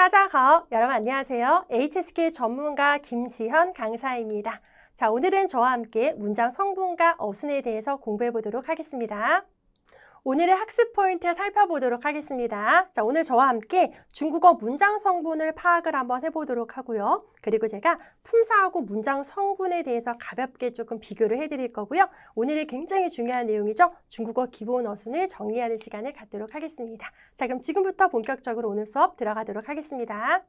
따자하오, 여러분 안녕하세요. HSK 전문가 김지현 강사입니다. 자, 오늘은 저와 함께 문장 성분과 어순에 대해서 공부해 보도록 하겠습니다. 오늘의 학습 포인트 살펴보도록 하겠습니다. 자, 오늘 저와 함께 중국어 문장 성분을 파악을 한번 해보도록 하고요. 그리고 제가 품사하고 문장 성분에 대해서 가볍게 조금 비교를 해드릴 거고요. 오늘이 굉장히 중요한 내용이죠. 중국어 기본 어순을 정리하는 시간을 갖도록 하겠습니다. 자, 그럼 지금부터 본격적으로 오늘 수업 들어가도록 하겠습니다.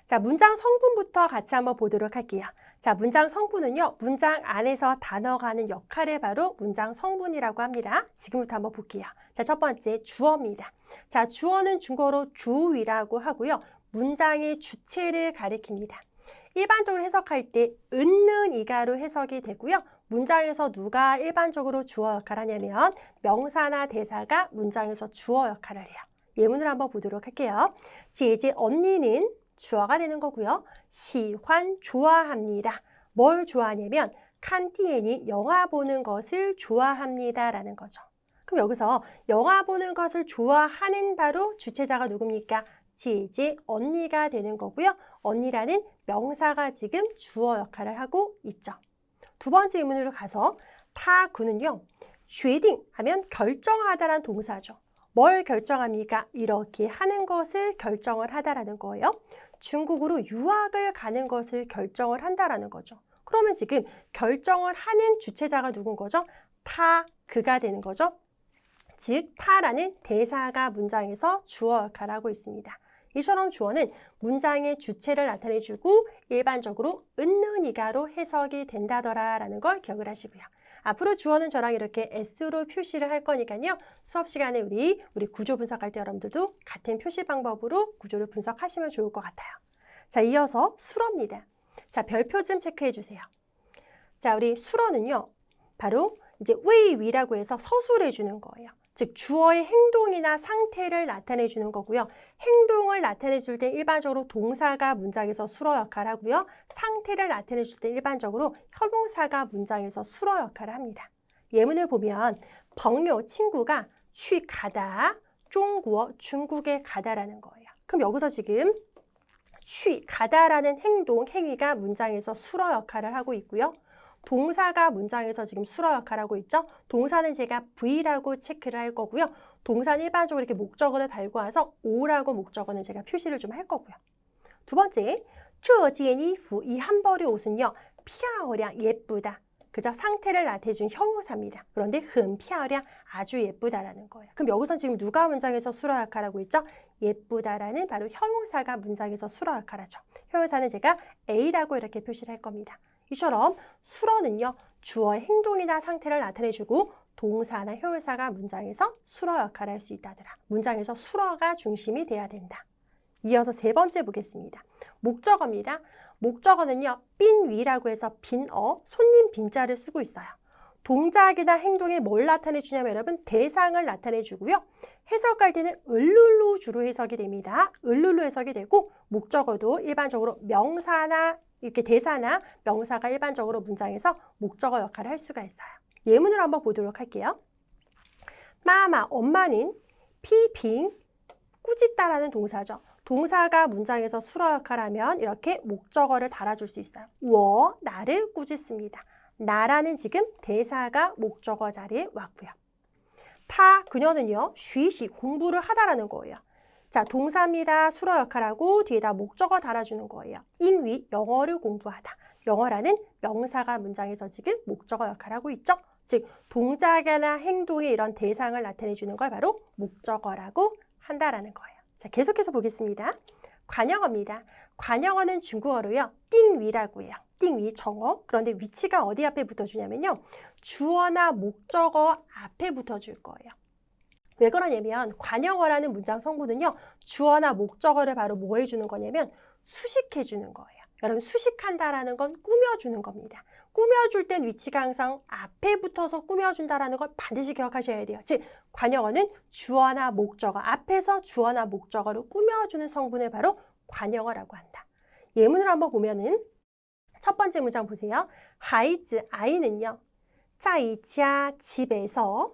자, 문장 성분부터 같이 한번 보도록 할게요. 자, 문장 성분은요, 문장 안에서 단어가 하는 역할을 바로 문장 성분이라고 합니다. 지금부터 한번 볼게요. 자, 첫 번째 주어입니다. 자, 주어는 중국어로 주위라고 하고요. 문장의 주체를 가리킵니다. 일반적으로 해석할 때 은는 이가로 해석이 되고요. 문장에서 누가 일반적으로 주어 역할을 하냐면 명사나 대사가 문장에서 주어 역할을 해요. 예문을 한번 보도록 할게요. 제제 언니는 주어가 되는 거고요. 시환 좋아합니다. 뭘 좋아하냐면 칸티엔이 영화 보는 것을 좋아합니다 라는 거죠. 그럼 여기서 영화 보는 것을 좋아하는 바로 주체자가 누굽니까? 지지 언니가 되는 거고요. 언니라는 명사가 지금 주어 역할을 하고 있죠. 두 번째 의문으로 가서 타구는요. 决定 하면 결정하다라는 동사죠. 뭘 결정합니까? 이렇게 하는 것을 결정을 하다라는 거예요. 중국으로 유학을 가는 것을 결정을 한다라는 거죠. 그러면 지금 결정을 하는 주체자가 누군 거죠? 그가 되는 거죠. 즉, 타라는 대사가 문장에서 주어 역할을 하고 있습니다. 이처럼 주어는 문장의 주체를 나타내주고 일반적으로 은는 이가로 해석이 된다더라라는 걸 기억을 하시고요. 앞으로 주어는 저랑 이렇게 S로 표시를 할 거니까요. 수업 시간에 우리 구조 분석할 때 여러분들도 같은 표시 방법으로 구조를 분석하시면 좋을 것 같아요. 자, 이어서 수어입니다. 자, 별표 좀 체크해 주세요. 자, 우리 수어는요. 바로 이제 위라고 해서 서술해 주는 거예요. 즉, 주어의 행동이나 상태를 나타내 주는 거고요. 행동을 나타내 줄 때 일반적으로 동사가 문장에서 수어 역할을 하고요. 상태를 나타내 줄 때 일반적으로 형용사가 문장에서 수어 역할을 합니다. 예문을 보면朋友 친구가 去 가다, 중국어 중국에 가다라는 거예요. 그럼 여기서 지금 去 가다라는 행위가 문장에서 수어 역할을 하고 있고요. 동사가 문장에서 지금 수어 역할을 하고 있죠. 동사는 제가 V라고 체크를 할 거고요. 동사는 일반적으로 이렇게 목적어를 달고 와서 O라고 목적어는 제가 표시를 좀 할 거고요. 두 번째, 这件衣服 이 한 벌의 옷은요. 漂亮 예쁘다. 그죠? 상태를 나타내준 형용사입니다. 그런데 很漂亮 아주 예쁘다라는 거예요. 그럼 여기서 지금 누가 문장에서 수어 역할을 하고 있죠? 예쁘다라는 바로 형용사가 문장에서 수어 역할을 하죠. 형용사는 제가 A라고 이렇게 표시를 할 겁니다. 이처럼 수어는요. 주어의 행동이나 상태를 나타내주고 동사나 형용사가 문장에서 수어 역할을 할 수 있다더라. 문장에서 수어가 중심이 돼야 된다. 이어서 세 번째 보겠습니다. 목적어입니다. 목적어는요. 빈위라고 해서 빈어, 손님 빈자를 쓰고 있어요. 동작이나 행동에 뭘 나타내주냐면 여러분 대상을 나타내주고요. 해석할 때는 을룰루 주로 해석이 됩니다. 을룰루 해석이 되고 목적어도 일반적으로 명사나 이렇게 대사나 명사가 일반적으로 문장에서 목적어 역할을 할 수가 있어요. 예문을 한번 보도록 할게요. 마마, 엄마는 피핑, 꾸짖다라는 동사죠. 동사가 문장에서 수어 역할을 하면 이렇게 목적어를 달아줄 수 있어요. 워, 나를 꾸짖습니다. 나라는 지금 대사가 목적어 자리에 왔고요. 그녀는요. 쉬시, 공부를 하다라는 거예요. 자, 동사입니다. 수어 역할하고 뒤에다 목적어 달아주는 거예요. 인위, 영어를 공부하다. 영어라는 명사가 문장에서 지금 목적어 역할을 하고 있죠. 즉, 동작이나 행동의 이런 대상을 나타내주는 걸 바로 목적어라고 한다라는 거예요. 자, 계속해서 보겠습니다. 관형어입니다. 관형어는 중국어로요. 띵위라고 해요. 띵위, 정어. 그런데 위치가 어디 앞에 붙어주냐면요. 주어나 목적어 앞에 붙어줄 거예요. 왜 그러냐면 관형어라는 문장 성분은요. 주어나 목적어를 바로 뭐 해주는 거냐면 수식해주는 거예요. 여러분 수식한다라는 건 꾸며주는 겁니다. 꾸며줄 땐 위치가 항상 앞에 붙어서 꾸며준다라는 걸 반드시 기억하셔야 돼요. 즉 관형어는 주어나 목적어 앞에서 주어나 목적어를 꾸며주는 성분을 바로 관형어라고 한다. 예문을 한번 보면은 첫 번째 문장 보세요. 孩子 아이는요. 在家 집에서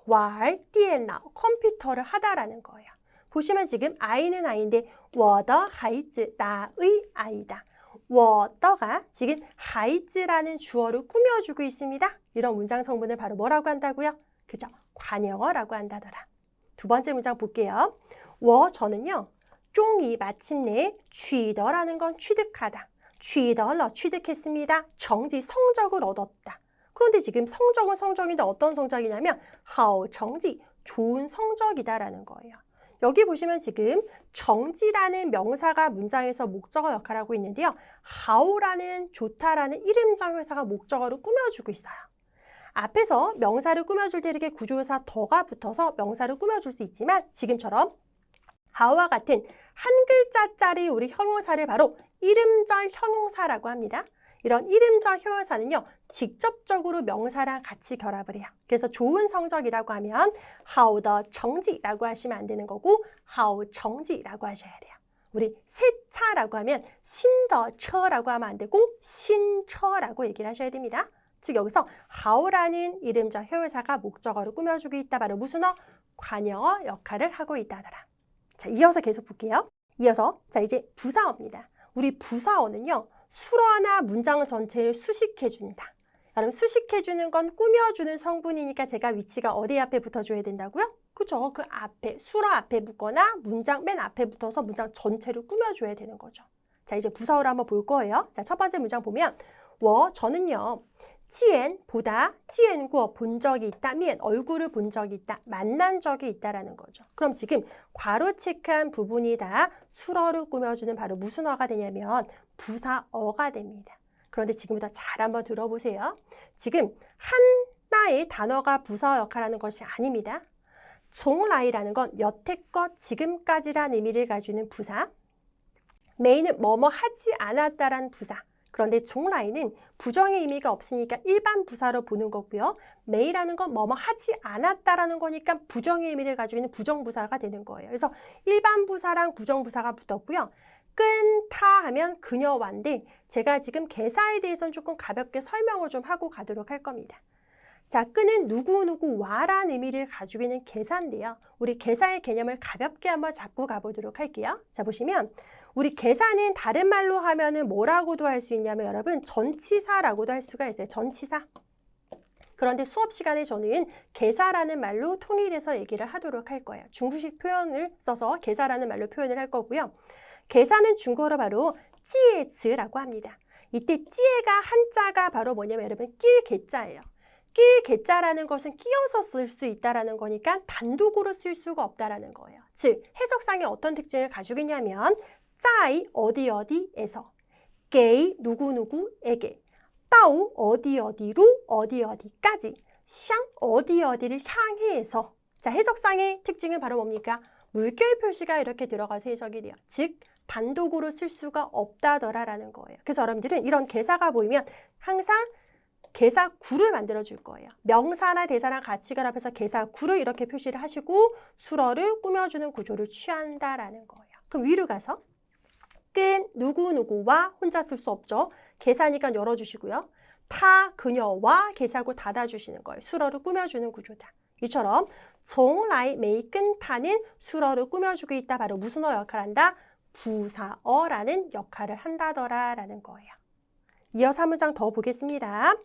왈, 电脑, 컴퓨터를 하다라는 거예요. 보시면 지금 아이는 아이인데 我的孩子 나의 아이다. 我的가 지금 孩子라는 주어를 꾸며주고 있습니다. 이런 문장 성분을 바로 뭐라고 한다고요? 그죠? 관형어라고 한다더라. 두 번째 문장 볼게요. 我 저는요. 终于 마침내 取得라는 건 취득하다. 取得了 취득했습니다. 정지 성적을 얻었다. 그런데 지금 성적은 성적인데 어떤 성적이냐면 好成绩 좋은 성적이다라는 거예요. 여기 보시면 지금 정지라는 명사가 문장에서 목적어 역할을 하고 있는데요. 好라는 좋다라는 이름장 회사가 목적어를 꾸며주고 있어요. 앞에서 명사를 꾸며줄 때 이렇게 구조회사 더가 붙어서 명사를 꾸며줄 수 있지만 지금처럼 好와 같은 한 글자짜리 우리 형용사를 바로 이름절 형용사라고 합니다. 이런 이름절 형용사는요. 직접적으로 명사랑 같이 결합을 해요. 그래서 좋은 성적이라고 하면 好的成绩라고 하시면 안 되는 거고 好成绩라고 하셔야 돼요. 우리 새 차라고 하면 新的车라고 하면 안 되고 新车라고 얘기를 하셔야 됩니다. 즉 여기서 好라는 이름절 형용사가 목적어를 꾸며주고 있다. 바로 무슨 어? 관형어 역할을 하고 있다더라. 자, 이어서 계속 볼게요. 이어서 자 이제 부사어입니다. 우리 부사어는요. 수어나 문장 전체를 수식해준다. 여러분 수식해주는 건 꾸며주는 성분이니까 제가 위치가 어디 앞에 붙어줘야 된다고요? 그죠? 그 앞에, 수어 앞에 붙거나 문장 맨 앞에 붙어서 문장 전체를 꾸며줘야 되는 거죠. 자 이제 부사어를 한번 볼 거예요. 자 첫 번째 문장 보면 我 저는요. 见 보다, 见过 본 적이 있다, 面 얼굴을 본 적이 있다, 만난 적이 있다라는 거죠. 그럼 지금 괄호 체크한 부분이 다 수어를 꾸며주는 바로 무슨 어가 되냐면 부사어가 됩니다. 그런데 지금부터 잘 한번 들어보세요. 지금 하나의 단어가 부사어 역할하는 것이 아닙니다.从来라는 건 여태껏 지금까지란 의미를 가지는 부사, 메인은 뭐뭐 하지 않았다란 부사. 그런데 从来는 부정의 의미가 없으니까 일반 부사로 보는 거고요. 메이라는 건 뭐뭐 하지 않았다라는 거니까 부정의 의미를 가지고 있는 부정부사가 되는 거예요. 그래서 일반 부사랑 부정부사가 붙었고요. 끈타 하면 그녀와인데 제가 지금 개사에 대해서는 조금 가볍게 설명을 좀 하고 가도록 할 겁니다. 자, 끈은 누구누구와란 의미를 가지고 있는 개사인데요. 우리 개사의 개념을 가볍게 한번 잡고 가보도록 할게요. 자, 보시면 우리 개사는 다른 말로 하면은 뭐라고도 할 수 있냐면 여러분 전치사라고도 할 수가 있어요. 전치사. 그런데 수업 시간에 저는 개사라는 말로 통일해서 얘기를 하도록 할 거예요. 중국식 표현을 써서 개사라는 말로 표현을 할 거고요. 개사는 중국어로 바로 찌에즈라고 합니다. 이때 찌에가 한자가 바로 뭐냐면 여러분 낄 개자예요. 낄 개자라는 것은 끼어서 쓸 수 있다라는 거니까 단독으로 쓸 수가 없다라는 거예요. 즉 해석상에 어떤 특징을 가지고 있냐면 짜이 어디 어디에서, 게이 누구누구에게, 따오 어디 어디로 어디 어디까지, 샹 어디 어디를 향해서. 자 해석상의 특징은 바로 뭡니까? 물결 표시가 이렇게 들어가서 해석이 돼요. 즉 단독으로 쓸 수가 없다더라라는 거예요. 그래서 여러분들은 이런 개사가 보이면 항상 개사구를 만들어 줄 거예요. 명사나 대사랑 같이 결합해서 개사구를 이렇게 표시를 하시고 수어를 꾸며주는 구조를 취한다라는 거예요. 그럼 위로 가서 끈 누구누구와 혼자 쓸 수 없죠. 개사니까 열어주시고요. 타 그녀와 개사구 닫아주시는 거예요. 수어를 꾸며주는 구조다. 이처럼 从来 메이 끈타는 수어를 꾸며주고 있다. 바로 무슨 어 역할을 한다? 부사어라는 역할을 한다더라라는 거예요. 이어서 한 문장 더 보겠습니다.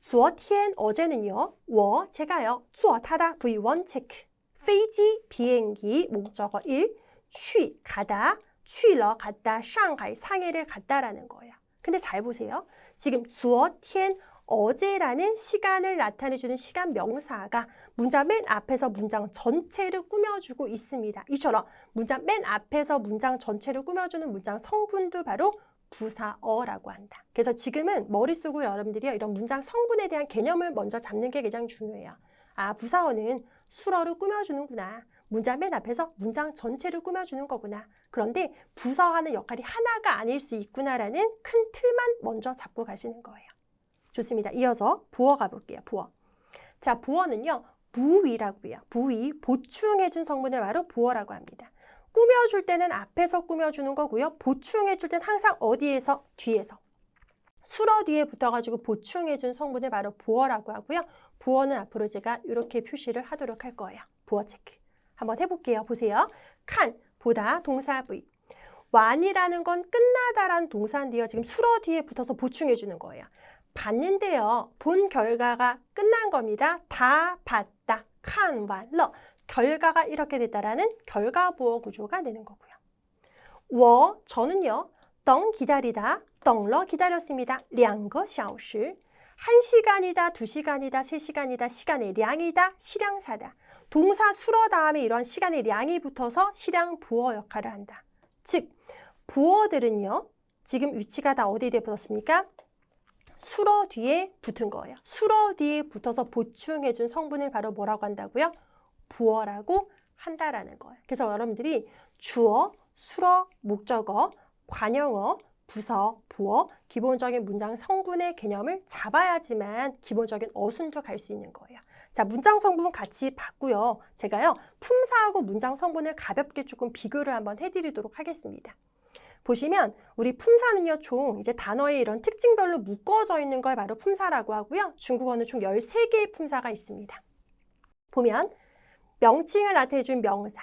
昨天 어제는요. 我 제가요. 坐 타다 V1 체크. 飞机 비행기 목적어 1. 去 가다. 去了 갔다. 상하이 상해를 갔다라는 거예요. 근데 잘 보세요. 지금 昨天 어제라는 시간을 나타내주는 시간 명사가 문장 맨 앞에서 문장 전체를 꾸며주고 있습니다. 이처럼 문장 맨 앞에서 문장 전체를 꾸며주는 문장 성분도 바로 부사어라고 한다. 그래서 지금은 머릿속으로 여러분들이 이런 문장 성분에 대한 개념을 먼저 잡는 게 가장 중요해요. 아, 부사어는 수어를 꾸며주는구나. 문장 맨 앞에서 문장 전체를 꾸며주는 거구나. 그런데 부사어하는 역할이 하나가 아닐 수 있구나라는 큰 틀만 먼저 잡고 가시는 거예요. 좋습니다. 이어서 보어 가볼게요. 보어. 자, 보어는요. 부위라고요. 부위, 보충해준 성분을 바로 보어라고 합니다. 꾸며줄 때는 앞에서 꾸며주는 거고요. 보충해줄 때는 항상 어디에서? 뒤에서. 수어 뒤에 붙어가지고 보충해준 성분을 바로 보어라고 하고요. 보어는 앞으로 제가 이렇게 표시를 하도록 할 거예요. 보어 체크. 한번 해볼게요. 보세요. 칸, 보다 동사 부위. 완이라는 건 끝나다라는 동사인데요. 지금 수러 뒤에 붙어서 보충해 주는 거예요. 봤는데요. 본 결과가 끝난 겁니다. 다 봤다. 칸, 완, 러. 결과가 이렇게 됐다라는 결과보어 구조가 되는 거고요. 워, 저는요. 덩 기다리다, 덩러 기다렸습니다. 2个小时. 1시간이다, 2시간이다, 3시간이다, 시간의 량이다, 시량사다. 동사 수러 다음에 이런 시간의 량이 붙어서 시량 부어 역할을 한다. 즉, 부어들은요. 지금 위치가 다 어디에 붙었습니까? 수러 뒤에 붙은 거예요. 수러 뒤에 붙어서 보충해준 성분을 바로 뭐라고 한다고요? 부어라고 한다라는 거예요. 그래서 여러분들이 주어, 수러, 목적어, 관형어, 부서, 부어, 기본적인 문장 성분의 개념을 잡아야지만 기본적인 어순도 갈 수 있는 거예요. 자, 문장 성분 같이 봤고요. 제가요, 품사하고 문장 성분을 가볍게 조금 비교를 한번 해드리도록 하겠습니다. 보시면 우리 품사는요, 총 이제 단어의 이런 특징별로 묶어져 있는 걸 바로 품사라고 하고요. 중국어는 총 13개의 품사가 있습니다. 보면 명칭을 나타내준 명사,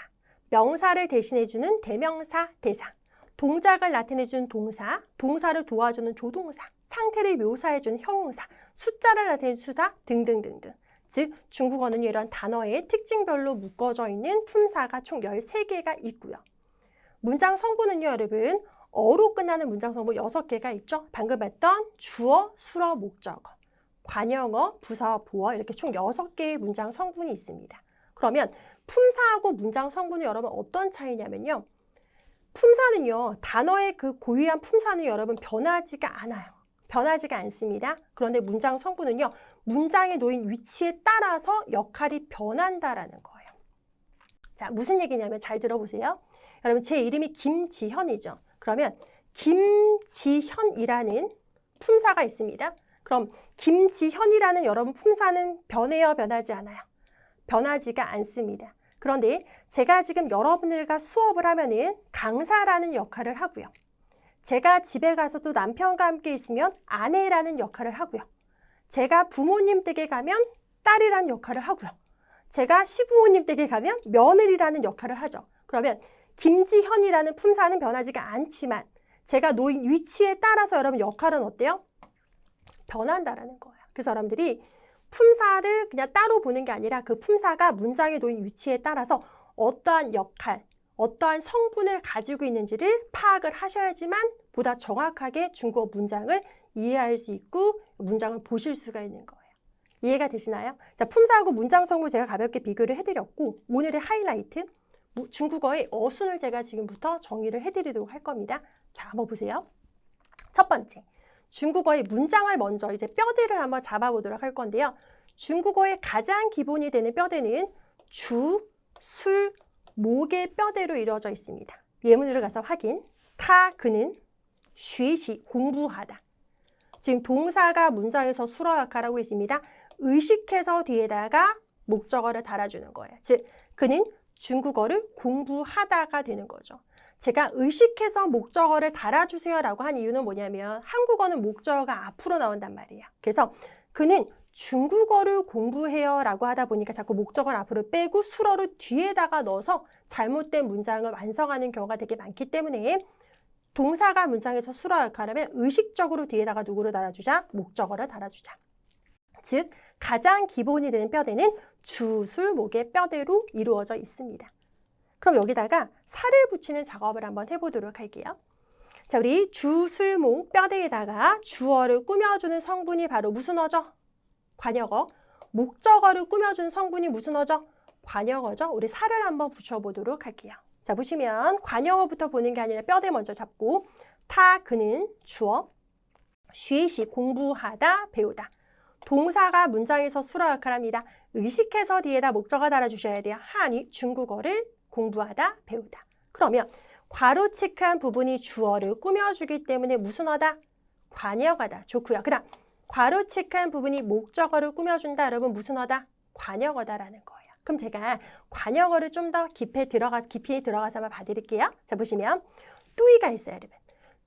명사를 대신해주는 대명사, 대사, 동작을 나타내준 동사, 동사를 도와주는 조동사, 상태를 묘사해주는 형용사, 숫자를 나타내준 수사 등등등등. 즉 중국어는 이런 단어의 특징별로 묶어져 있는 품사가 총 13개가 있고요. 문장 성분은요, 여러분, 어로 끝나는 문장 성분 6개가 있죠. 방금 봤던 주어, 수러, 목적어, 관형어, 부사, 보어 이렇게 총 6개의 문장 성분이 있습니다. 그러면 품사하고 문장 성분은 여러분 어떤 차이냐면요. 품사는요, 단어의 그 고유한 품사는 여러분 변하지가 않아요. 변하지가 않습니다. 그런데 문장 성분은요, 문장에 놓인 위치에 따라서 역할이 변한다라는 거예요. 자, 무슨 얘기냐면 잘 들어보세요. 여러분, 제 이름이 김지현이죠. 그러면 김지현이라는 품사가 있습니다. 그럼 김지현이라는 여러분 품사는 변해요, 변하지 않아요? 변하지가 않습니다. 그런데 제가 지금 여러분들과 수업을 하면은 강사라는 역할을 하고요. 제가 집에 가서도 남편과 함께 있으면 아내라는 역할을 하고요. 제가 부모님 댁에 가면 딸이라는 역할을 하고요. 제가 시부모님 댁에 가면 며느리라는 역할을 하죠. 그러면 김지현이라는 품사는 변하지가 않지만 제가 놓인 위치에 따라서 여러분 역할은 어때요? 변한다라는 거예요. 그래서 여러분들이 품사를 그냥 따로 보는 게 아니라 그 품사가 문장에 놓인 위치에 따라서 어떠한 역할, 어떠한 성분을 가지고 있는지를 파악을 하셔야지만 보다 정확하게 중국어 문장을 이해할 수 있고 문장을 보실 수가 있는 거예요. 이해가 되시나요? 자, 품사하고 문장 성분 제가 가볍게 비교를 해드렸고 오늘의 하이라이트, 중국어의 어순을 제가 지금부터 정의를 해드리도록 할 겁니다. 자, 한번 보세요. 첫 번째, 중국어의 문장을 먼저 이제 뼈대를 한번 잡아보도록 할 건데요. 중국어의 가장 기본이 되는 뼈대는 주, 술, 목의 뼈대로 이루어져 있습니다. 예문으로 가서 확인. 타, 그는, 쉬시, 공부하다. 지금 동사가 문장에서 수러 역할을 하고 있습니다. 의식해서 뒤에다가 목적어를 달아주는 거예요. 즉, 그는 중국어를 공부하다가 되는 거죠. 제가 의식해서 목적어를 달아주세요라고 한 이유는 뭐냐면 한국어는 목적어가 앞으로 나온단 말이에요. 그래서 그는 중국어를 공부해요라고 하다 보니까 자꾸 목적어를 앞으로 빼고 수러를 뒤에다가 넣어서 잘못된 문장을 완성하는 경우가 되게 많기 때문에 동사가 문장에서 수러 역할을 하면 의식적으로 뒤에다가 누구를 달아주자? 목적어를 달아주자. 즉 가장 기본이 되는 뼈대는 주, 술, 목의 뼈대로 이루어져 있습니다. 그럼 여기다가 살을 붙이는 작업을 한번 해보도록 할게요. 자, 우리 주, 술, 목 뼈대에다가 주어를 꾸며주는 성분이 바로 무슨 어죠? 관역어. 목적어를 꾸며주는 성분이 무슨 어죠? 관역어죠. 우리 살을 한번 붙여보도록 할게요. 자, 보시면 관역어부터 보는 게 아니라 뼈대 먼저 잡고 타, 그는 주어, 쉬시, 공부하다, 배우다. 동사가 문장에서 수러 역할을 합니다. 의식해서 뒤에다 목적어 달아주셔야 돼요. 하니 중국어를 공부하다, 배우다. 그러면 괄호 체크한 부분이 주어를 꾸며주기 때문에 무슨 어다? 관역어다. 좋고요. 그 다음 괄호 체크한 부분이 목적어를 꾸며준다. 여러분 무슨 어다? 관역어다라는 거예요. 그럼 제가 관역어를 좀 더 깊이 들어가서 한번 봐드릴게요. 자, 보시면 뚜이가 있어요, 여러분.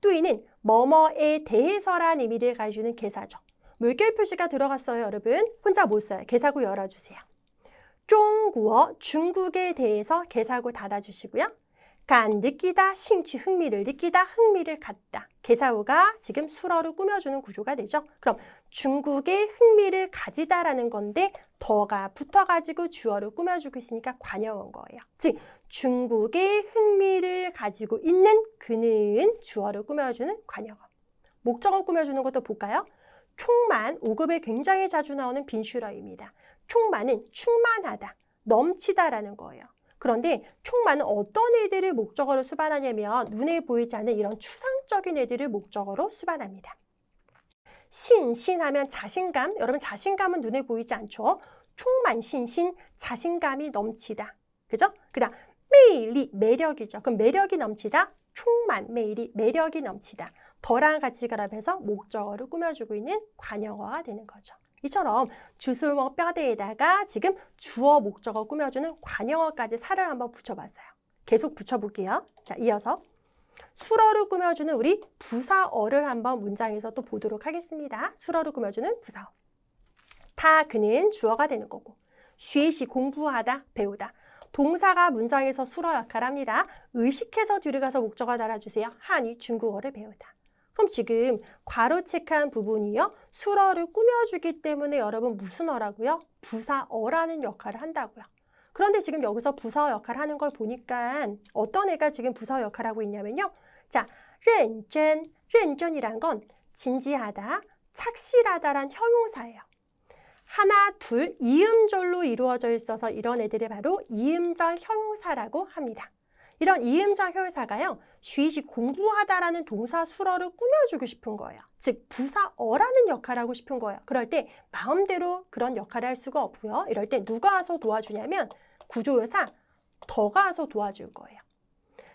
뚜이는 뭐뭐에 대해서라는 의미를 가지고 개사죠. 물결 표시가 들어갔어요, 여러분. 혼자 못 써요. 개사구 열어주세요. 중국어, 중국에 대해서 개사구 닫아주시고요. 간 느끼다,兴趣 흥미를 느끼다, 흥미를 갖다. 개사우가 지금 수어를 꾸며주는 구조가 되죠. 그럼 중국에 흥미를 가지다라는 건데 더가 붙어가지고 주어를 꾸며주고 있으니까 관형어인 거예요. 즉 중국에 흥미를 가지고 있는 그는 주어를 꾸며주는 관형어. 목적어 꾸며주는 것도 볼까요? 충만, 5급에 굉장히 자주 나오는 빈슈러입니다. 충만은 충만하다, 넘치다라는 거예요. 그런데 충만은 어떤 애들을 목적어로 수반하냐면 눈에 보이지 않는 이런 추상적인 애들을 목적어로 수반합니다. 신하면 자신감, 여러분 자신감은 눈에 보이지 않죠? 충만신신, 자신감이 넘치다. 그죠? 그 다음 매일이 매력이죠. 그럼 매력이 넘치다, 충만, 매일이 매력이 넘치다. 더랑 같이 결합해서 목적어를 꾸며주고 있는 관형어가 되는 거죠. 이처럼 주술목 뼈대에다가 지금 주어 목적어 꾸며주는 관형어까지 살을 한번 붙여봤어요. 계속 붙여볼게요. 자, 이어서 수어를 꾸며주는 우리 부사어를 한번 문장에서 또 보도록 하겠습니다. 수어를 꾸며주는 부사어. 다 그는 주어가 되는 거고, 쉬시 공부하다, 배우다. 동사가 문장에서 수어 역할을 합니다. 의식해서 뒤로 가서 목적어 달아주세요. 한이 중국어를 배우다. 그럼 지금 괄호책한 부분이요. 수어를 꾸며주기 때문에 여러분 무슨 어라고요? 부사어라는 역할을 한다고요. 그런데 지금 여기서 부사어 역할을 하는 걸 보니까 어떤 애가 지금 부사어 역할을 하고 있냐면요. 자, 认真, 认真이란 건 진지하다, 착실하다란 형용사예요. 하나, 둘, 이음절로 이루어져 있어서 이런 애들이 바로 이음절 형용사라고 합니다. 이런 이음절 형용사가요. 쉬시 공부하다라는 동사 수어를 꾸며주고 싶은 거예요. 즉 부사어라는 역할을 하고 싶은 거예요. 그럴 때 마음대로 그런 역할을 할 수가 없고요. 이럴 때 누가 와서 도와주냐면 구조요사 더가 와서 도와줄 거예요.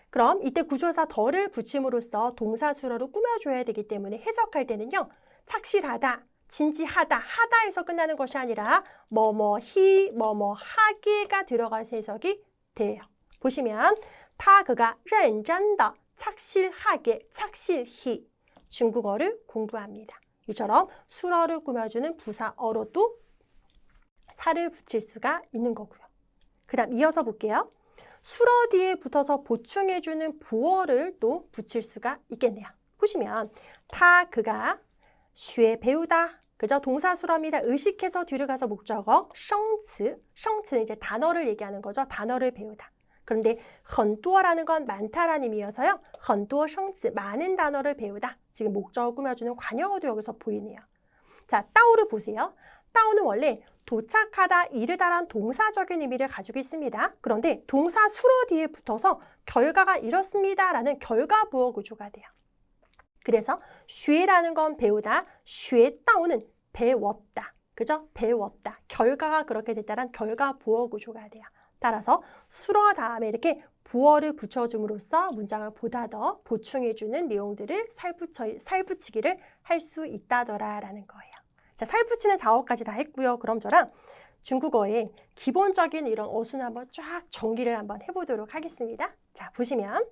그럼 이때 구조요사 더를 붙임으로써 동사 수어를 꾸며줘야 되기 때문에 해석할 때는요. 착실하다, 진지하다, 하다에서 끝나는 것이 아니라 뭐뭐히, 뭐뭐하기가 들어가서 해석이 돼요. 보시면 타 그가 认真的, 착실하게, 착실히 중국어를 공부합니다. 이처럼 수어를 꾸며주는 부사어로 또 살을 붙일 수가 있는 거고요. 그 다음 이어서 볼게요. 수어 뒤에 붙어서 보충해주는 보어를 또 붙일 수가 있겠네요. 보시면 타 그가 学 배우다. 그죠? 동사 수어입니다. 의식해서 뒤로 가서 목적어 生词, 生词는 이제 단어를 얘기하는 거죠. 단어를 배우다. 그런데 很多라는 건 많다라는 의미여서요. 很多生词, 많은 단어를 배우다. 지금 목적어 꾸며주는 관형어도 여기서 보이네요. 자, 따오를 보세요. 따오는 원래 도착하다, 이르다란 동사적인 의미를 가지고 있습니다. 그런데 동사 수어 뒤에 붙어서 결과가 이렇습니다라는 결과 부어 구조가 돼요. 그래서 学라는 건 배우다, 学 따오는 배웠다. 그죠? 배웠다. 결과가 그렇게 됐다란 결과 부어 구조가 돼요. 따라서 수어 다음에 이렇게 부어를 붙여줌으로써 문장을 보다 더 보충해주는 내용들을 살붙이기를 할 수 있다더라라는 거예요. 자, 살붙이는 작업까지 다 했고요. 그럼 저랑 중국어의 기본적인 이런 어순을 한번 쫙 정리를 한번 해보도록 하겠습니다. 자, 보시면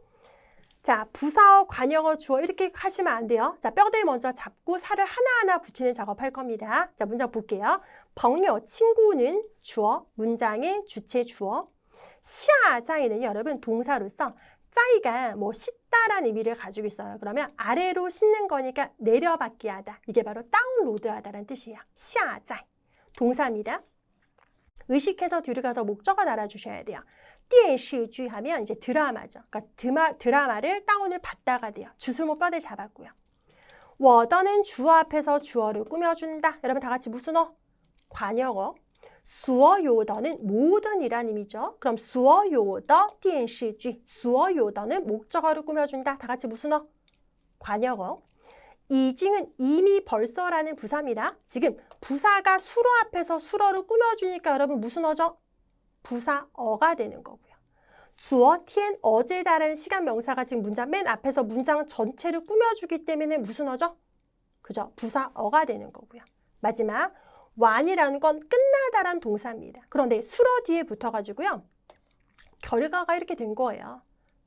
자, 부사어, 관형어, 주어 이렇게 하시면 안 돼요. 자, 뼈대 먼저 잡고 살을 하나하나 붙이는 작업할 겁니다. 자, 문장 볼게요. 朋友, 친구는 주어, 문장의 주체 주어. 下在는 여러분 동사로서 짜이가 뭐 싣다라는 의미를 가지고 있어요. 그러면 아래로 싣는 거니까 내려받기 하다. 이게 바로 다운로드 하다라는 뜻이에요. 下在 동사입니다. 의식해서 뒤로 가서 목적어 달아주셔야 돼요. 电视剧 하면 이제 드라마죠. 그러니까 드라마를 다운을 받다가 돼요. 주술목 뼈대 잡았고요. 我的는 주어 앞에서 주어를 꾸며준다. 여러분 다 같이 무슨 어? 관형어. 所有的는 모든이라는 의미죠. 그럼 所有的电视剧, 所有的는 목적어를 꾸며준다. 다 같이 무슨 어? 관형어. 이징은 이미 벌써라는 부사입니다. 지금 부사가 수어 앞에서 수어를 꾸며주니까 여러분 무슨 어죠? 부사어가 되는 거고요. 昨天, 어제다라는 시간 명사가 지금 문장 맨 앞에서 문장 전체를 꾸며주기 때문에 무슨 어죠? 그죠? 부사어가 되는 거고요. 마지막 완이라는 건 끝나다란 동사입니다. 그런데 수어 뒤에 붙어가지고요. 결과가 이렇게 된 거예요.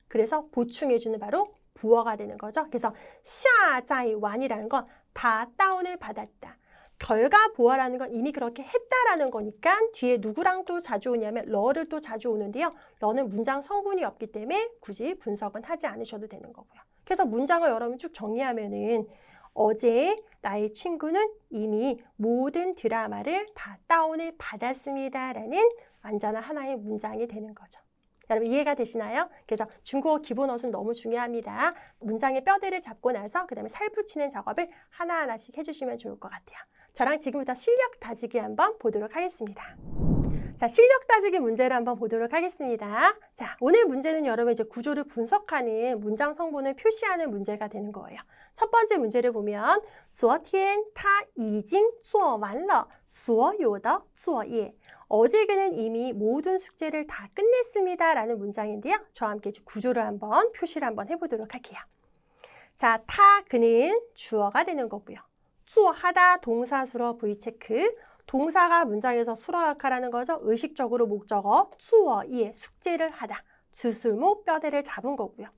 그래서 보충해주는 바로 부어가 되는 거죠. 그래서 下在완이라는 건 다 다운을 받았다. 결과 보아라는 건 이미 그렇게 했다라는 거니까 뒤에 누구랑 또 자주 오냐면 러를 또 자주 오는데요. 러는 문장 성분이 없기 때문에 굳이 분석은 하지 않으셔도 되는 거고요. 그래서 문장을 여러분 쭉 정리하면은 어제 나의 친구는 이미 모든 드라마를 다 다운을 받았습니다라는 완전한 하나의 문장이 되는 거죠. 여러분 이해가 되시나요? 그래서 중국어 기본 어순 너무 중요합니다. 문장의 뼈대를 잡고 나서 그 다음에 살 붙이는 작업을 하나하나씩 해주시면 좋을 것 같아요. 저랑 지금부터 실력 다지기 한번 보도록 하겠습니다. 자, 실력 다지기 문제를 한번 보도록 하겠습니다. 자, 오늘 문제는 여러분 이제 구조를 분석하는 문장 성분을 표시하는 문제가 되는 거예요. 첫 번째 문제를 보면 昨天他已经做完了所有的作业. 어제 그는 이미 모든 숙제를 다 끝냈습니다 라는 문장인데요. 저와 함께 이제 구조를 한번 표시를 한번 해보도록 할게요. 자, 타 그는 주어가 되는 거고요. 做 하다 동사수로 V체크. 동사가 문장에서 수로 역할하는 거죠. 의식적으로 목적어 做예 숙제를 하다. 주술목 뼈대를 잡은 거고요.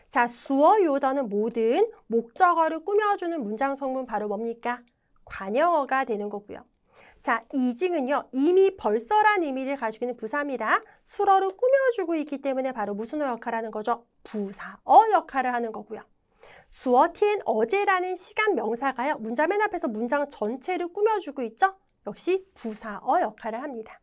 자, 所有的는 모든 목적어를 꾸며주는 문장 성분 바로 뭡니까? 관여어가 되는 거고요. 자, 이징은요. 이미 벌써란 의미를 가지고 있는 부사입니다. 수어를 꾸며주고 있기 때문에 바로 무슨 역할을 하는 거죠? 부사어 역할을 하는 거고요. 昨天 어제라는 시간 명사가요. 문장 맨 앞에서 문장 전체를 꾸며주고 있죠? 역시 부사어 역할을 합니다.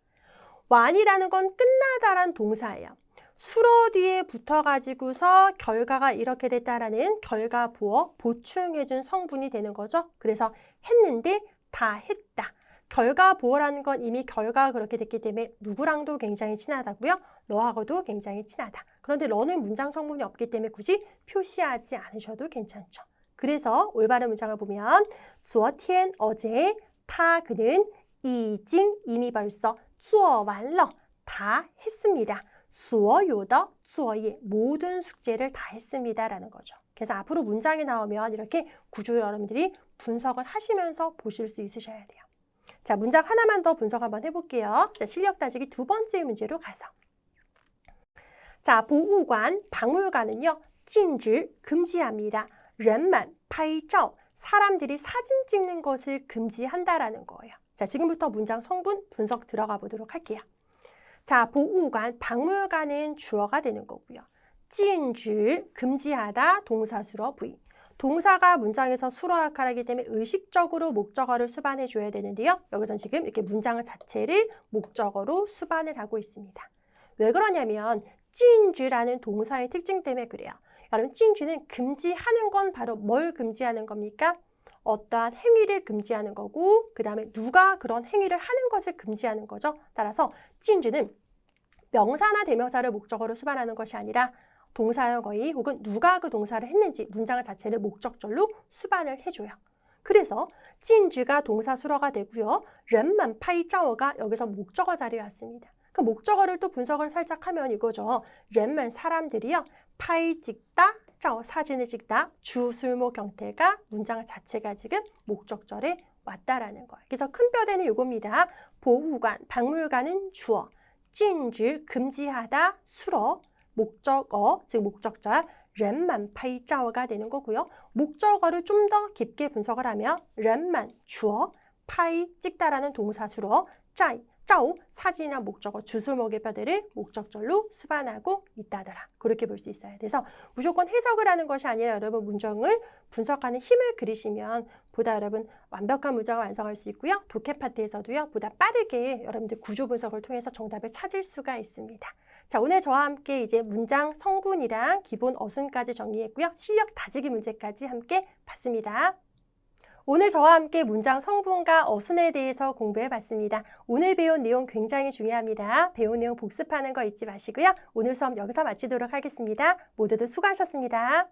완이라는 건 끝나다란 동사예요. 수로 뒤에 붙어가지고서 결과가 이렇게 됐다라는 결과 보어 보충해준 성분이 되는 거죠. 그래서 했는데 다 했다. 결과 보어라는 건 이미 결과가 그렇게 됐기 때문에 누구랑도 굉장히 친하다고요? 러하고도 굉장히 친하다. 그런데 러는 문장 성분이 없기 때문에 굳이 표시하지 않으셔도 괜찮죠. 그래서 올바른 문장을 보면 昨天 어제 타 그는 已经 이미 벌써 做完了 다 했습니다. 所有的作业 모든 숙제를 다 했습니다 라는 거죠. 그래서 앞으로 문장이 나오면 이렇게 구조를 여러분들이 분석을 하시면서 보실 수 있으셔야 돼요. 자, 문장 하나만 더 분석 한번 해볼게요. 자, 실력 따지기 두 번째 문제로 가서. 자, 보우관, 박물관은요. 禁止 금지합니다. 人们拍照 사람들이 사진 찍는 것을 금지한다라는 거예요. 자, 지금부터 문장 성분 분석 들어가 보도록 할게요. 자, 보우관, 박물관은 주어가 되는 거고요. 禁止 금지하다 동사수로 V. 동사가 문장에서 수로 역할을 하기 때문에 의식적으로 목적어를 수반해 줘야 되는데요. 여기서 지금 이렇게 문장 자체를 목적어로 수반을 하고 있습니다. 왜 그러냐면 禁止라는 동사의 특징 때문에 그래요. 여러분 禁止는 금지하는 건 바로 뭘 금지하는 겁니까? 어떠한 행위를 금지하는 거고 그 다음에 누가 그런 행위를 하는 것을 금지하는 거죠. 따라서 禁止는 명사나 대명사를 목적어로 수반하는 것이 아니라 동사여 거의 혹은 누가 그 동사를 했는지 문장 자체를 목적절로 수반을 해줘요. 그래서 禁止가 동사 수로가 되고요. 人们拍照가 여기서 목적어 자리에 왔습니다. 그 목적어를 또 분석을 살짝 하면 이거죠. 人们 사람들이요. 拍 찍다, 照 사진을 찍다, 주술목 경태가 문장 자체가 지금 목적절에 왔다라는 거예요. 그래서 큰 뼈대는 이겁니다. 보우관, 박물관은 주어, 禁止 금지하다, 수로, 목적어, 즉 목적절, 人们拍照가 되는 거고요. 목적어를 좀 더 깊게 분석을 하면 人们 주어, 拍 찍다라는 동사수로, 照 사진이나 목적어, 주술목의 뼈대를 목적절로 수반하고 있다더라. 그렇게 볼 수 있어요. 그래서 무조건 해석을 하는 것이 아니라 여러분 문장을 분석하는 힘을 그리시면 보다 여러분 완벽한 문장을 완성할 수 있고요. 독해 파트에서도요. 보다 빠르게 여러분들 구조 분석을 통해서 정답을 찾을 수가 있습니다. 자, 오늘 저와 함께 이제 문장 성분이랑 기본 어순까지 정리했고요. 실력 다지기 문제까지 함께 봤습니다. 오늘 저와 함께 문장 성분과 어순에 대해서 공부해봤습니다. 오늘 배운 내용 굉장히 중요합니다. 배운 내용 복습하는 거 잊지 마시고요. 오늘 수업 여기서 마치도록 하겠습니다. 모두들 수고하셨습니다.